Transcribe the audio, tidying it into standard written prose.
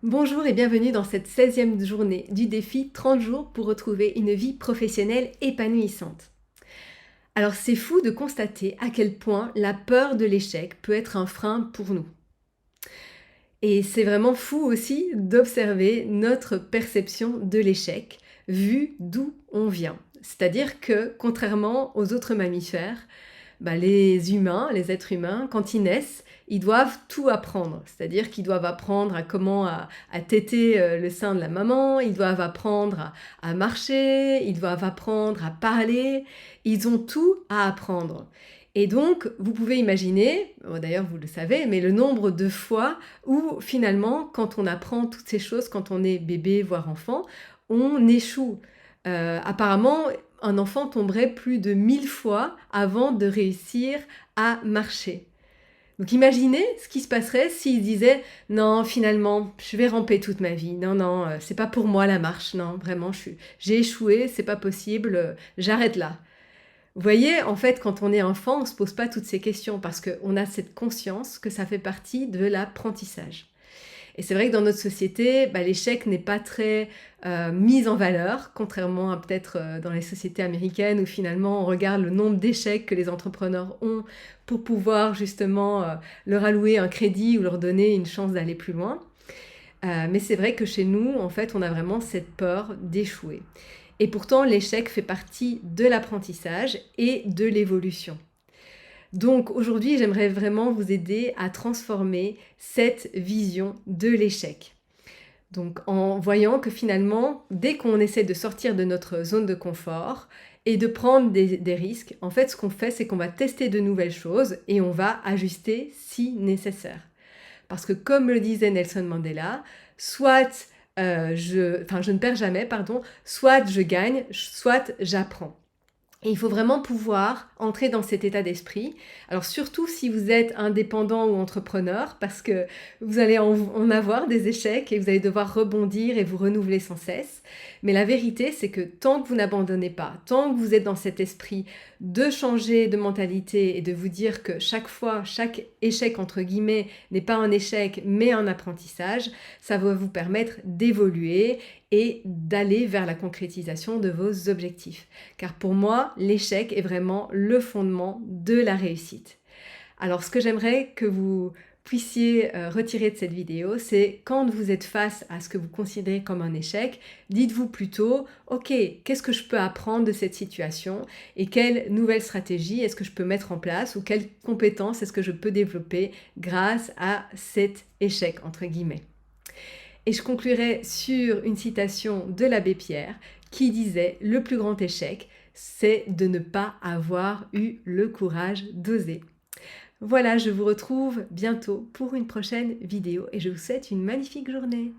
Bonjour et bienvenue dans cette 16e journée du défi 30 jours pour retrouver une vie professionnelle épanouissante. Alors c'est fou de constater à quel point la peur de l'échec peut être un frein pour nous. Et c'est vraiment fou aussi d'observer notre perception de l'échec, vu d'où on vient. C'est-à-dire que contrairement aux autres mammifères, les humains, les êtres humains, quand ils naissent, ils doivent tout apprendre. C'est-à-dire qu'ils doivent apprendre à téter le sein de la maman, ils doivent apprendre à marcher, ils doivent apprendre à parler. Ils ont tout à apprendre. Et donc, vous pouvez imaginer, d'ailleurs vous le savez, mais le nombre de fois où finalement, quand on apprend toutes ces choses, quand on est bébé, voire enfant, on échoue. Apparemment, un enfant tomberait plus de 1000 fois avant de réussir à marcher. Donc imaginez ce qui se passerait s'il disait non, finalement, je vais ramper toute ma vie. Non, non, c'est pas pour moi la marche. Non, vraiment, j'ai échoué, c'est pas possible, j'arrête là. Vous voyez, en fait, quand on est enfant, on ne se pose pas toutes ces questions parce qu'on a cette conscience que ça fait partie de l'apprentissage. Et c'est vrai que dans notre société, l'échec n'est pas très mis en valeur, contrairement à peut-être dans les sociétés américaines où finalement on regarde le nombre d'échecs que les entrepreneurs ont pour pouvoir justement leur allouer un crédit ou leur donner une chance d'aller plus loin. Mais c'est vrai que chez nous, en fait, on a vraiment cette peur d'échouer. Et pourtant, l'échec fait partie de l'apprentissage et de l'évolution. Donc aujourd'hui, j'aimerais vraiment vous aider à transformer cette vision de l'échec. Donc en voyant que finalement, dès qu'on essaie de sortir de notre zone de confort et de prendre des risques, en fait, ce qu'on fait, c'est qu'on va tester de nouvelles choses et on va ajuster si nécessaire. Parce que comme le disait Nelson Mandela, soit je ne perds jamais, pardon, soit je gagne, soit j'apprends. Et il faut vraiment pouvoir entrer dans cet état d'esprit. Alors surtout si vous êtes indépendant ou entrepreneur, parce que vous allez en avoir des échecs et vous allez devoir rebondir et vous renouveler sans cesse. Mais la vérité, c'est que tant que vous n'abandonnez pas, tant que vous êtes dans cet esprit de changer de mentalité et de vous dire que chaque fois, chaque échec entre guillemets n'est pas un échec mais un apprentissage, ça va vous permettre d'évoluer et d'aller vers la concrétisation de vos objectifs. Car pour moi, l'échec est vraiment le fondement de la réussite. Alors ce que j'aimerais que vous puissiez retirer de cette vidéo, c'est quand vous êtes face à ce que vous considérez comme un échec, dites-vous plutôt, ok, qu'est-ce que je peux apprendre de cette situation et quelle nouvelle stratégie est-ce que je peux mettre en place ou quelles compétences est-ce que je peux développer grâce à cet échec, entre guillemets. Et je conclurai sur une citation de l'abbé Pierre qui disait « Le plus grand échec, c'est de ne pas avoir eu le courage d'oser ». Voilà, je vous retrouve bientôt pour une prochaine vidéo et je vous souhaite une magnifique journée.